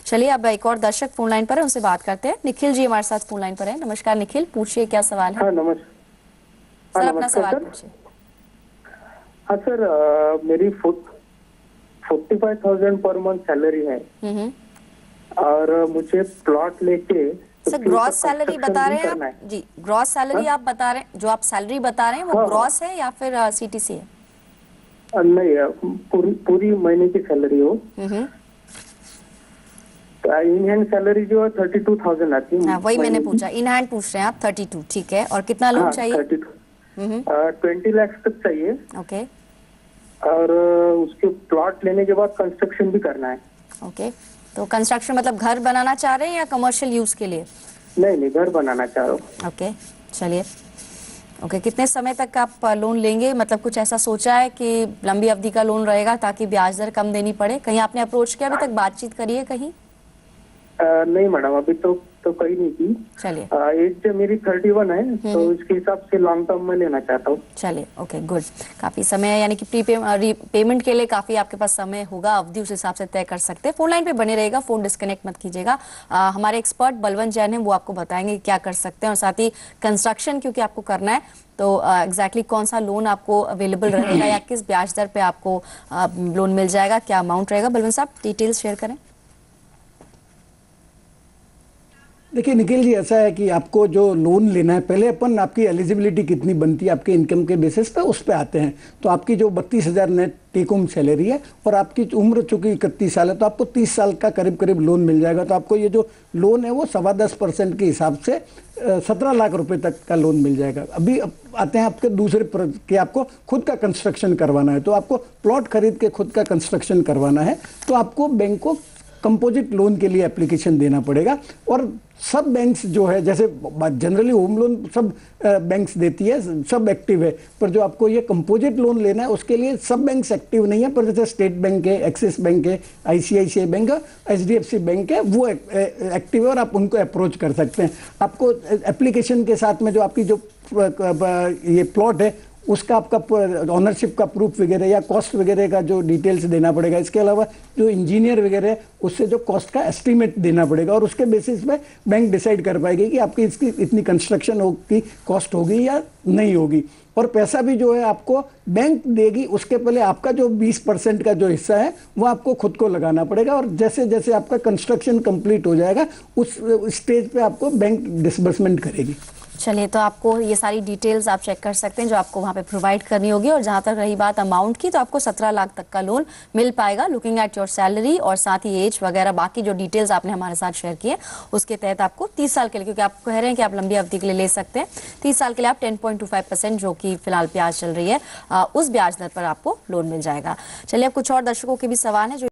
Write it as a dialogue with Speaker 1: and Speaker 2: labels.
Speaker 1: चलिए अब एक और दर्शक फोन लाइन पर है, उनसे बात करते हैं। निखिल जी हमारे साथ फोन लाइन पर है। नमस्कार निखिल, पूछिए क्या सवाल है।
Speaker 2: हाँ
Speaker 1: सर अपना
Speaker 2: नमस्कार
Speaker 1: सवाल
Speaker 2: सर।
Speaker 1: पूछिए।
Speaker 2: हाँ सर, मेरी 45,000 पर मंथ सैलरी है
Speaker 1: हम्म।
Speaker 2: और मुझे प्लॉट लेके
Speaker 1: सर
Speaker 2: उसके
Speaker 1: ग्रॉस
Speaker 2: ऊपर
Speaker 1: सैलरी
Speaker 2: कंस्ट्रक्शन
Speaker 1: बता
Speaker 2: भी
Speaker 1: रहे हैं
Speaker 2: करना
Speaker 1: आप?
Speaker 2: है।
Speaker 1: जी, ग्रॉस सैलरी
Speaker 2: हाँ
Speaker 1: आप बता रहे हैं, जो आप सैलरी बता रहे हैं वो
Speaker 2: हाँ
Speaker 1: ग्रॉस है या फिर सीटीसी है?
Speaker 2: नहीं, पूरी महीने की सैलरी हो।
Speaker 1: हम्म।
Speaker 2: इन हैंड सैलरी जो है 32,000 आती है
Speaker 1: हाँ वही मैंने
Speaker 2: महीने की।
Speaker 1: पूछा, इन हैंड पूछ रहे हैं आप। 32, ठीक है। और कितना लोन
Speaker 2: हाँ
Speaker 1: चाहिए?
Speaker 2: 32, 20 लाख तक चाहिए।
Speaker 1: ओके
Speaker 2: और उसके प्लॉट लेने के बाद कंस्ट्रक्शन भी करना है।
Speaker 1: ओके। तो कंस्ट्रक्शन मतलब घर बनाना चाह रहे हैं या कमर्शियल यूज के लिए?
Speaker 2: नहीं, घर बनाना चाह रहा हूँ।
Speaker 1: ओके चलिए। ओके, कितने समय तक आप लोन लेंगे? मतलब कुछ ऐसा सोचा है कि लंबी अवधि का लोन रहेगा ताकि ब्याज दर कम देनी पड़े? कहीं आपने अप्रोच किया, अभी तक बातचीत करी है कहीं?
Speaker 2: नहीं मैडम, अभी तो कहीं नहीं की।
Speaker 1: चलिए
Speaker 2: एज जो मेरी 31 है, तो इसके हिसाब से लॉन्ग टर्म में लेना चाहता हूँ।
Speaker 1: चलिए ओके गुड। काफी समय है, यानी कि पेमेंट के लिए काफी आपके पास समय होगा, अवधि उस हिसाब से तय कर सकते हैं। फोन लाइन पे बने रहेगा, फोन डिस्कनेक्ट मत कीजिएगा। हमारे एक्सपर्ट बलवंत जैन हैं, वो आपको बताएंगे क्या कर सकते हैं, और साथ ही कंस्ट्रक्शन क्योंकि आपको करना है तो एग्जैक्टली कौन सा लोन आपको अवेलेबल रहेगा या किस ब्याज दर पे आपको लोन मिल जाएगा, क्या अमाउंट रहेगा। बलवंत साहब डिटेल्स शेयर करें।
Speaker 3: देखिए निखिल जी, ऐसा है कि आपको जो लोन लेना है, पहले अपन आपकी एलिजिबिलिटी कितनी बनती है आपके इनकम के बेसिस पे, उस पे आते हैं। तो आपकी जो 32,000 नेट टेक होम सैलरी है और आपकी उम्र चूंकि 31 साल है, तो आपको 30 साल का करीब करीब लोन मिल जाएगा। तो आपको ये जो लोन है वो 10.25% के हिसाब से 17 लाख रुपए तक का लोन मिल जाएगा। अभी आते हैं आपके दूसरे कि आपको खुद का कंस्ट्रक्शन करवाना है। तो आपको प्लॉट खरीद के खुद का कंस्ट्रक्शन करवाना है तो आपको बैंक को कंपोजिट लोन के लिए एप्लीकेशन देना पड़ेगा। और सब बैंक्स जो है, जैसे जनरली होम लोन सब बैंक्स देती है, सब एक्टिव है, पर जो आपको ये कंपोजिट लोन लेना है उसके लिए सब बैंक्स एक्टिव नहीं है। पर जैसे स्टेट बैंक है, एक्सिस बैंक है, आईसीआईसीआई बैंक है, एचडीएफसी बैंक है, वो एक्टिव है और आप उनको अप्रोच कर सकते हैं। आपको एप्लीकेशन के साथ में जो आपकी जो ये प्लॉट है उसका आपका ऑनरशिप का प्रूफ वगैरह या कॉस्ट वगैरह का जो डिटेल्स देना पड़ेगा। इसके अलावा जो इंजीनियर वगैरह है उससे जो कॉस्ट का एस्टीमेट देना पड़ेगा, और उसके बेसिस पे बैंक डिसाइड कर पाएगी कि आपकी इसकी इतनी कंस्ट्रक्शन की कॉस्ट होगी या नहीं होगी। और पैसा भी जो है आपको बैंक देगी, उसके पहले आपका जो 20% का जो हिस्सा है वो आपको खुद को लगाना पड़ेगा। और जैसे जैसे आपका कंस्ट्रक्शन कंप्लीट हो जाएगा उस स्टेज पे आपको बैंक डिसबर्समेंट करेगी।
Speaker 1: चलिए, तो आपको ये सारी डिटेल्स आप चेक कर सकते हैं जो आपको वहाँ पे प्रोवाइड करनी होगी। और जहाँ तक रही बात अमाउंट की, तो आपको 17 लाख तक का लोन मिल पाएगा लुकिंग एट योर सैलरी और साथ ही एज वगैरह बाकी जो डिटेल्स आपने हमारे साथ शेयर किए उसके तहत आपको 30 साल के लिए, क्योंकि आप कह रहे हैं कि आप लंबी अवधि के लिए ले सकते हैं, 30 साल के लिए आप 10.25% जो कि फिलहाल ब्याज चल रही है उस ब्याज दर पर आपको लोन मिल जाएगा। चलिए, अब कुछ और दर्शकों के भी सवाल है जो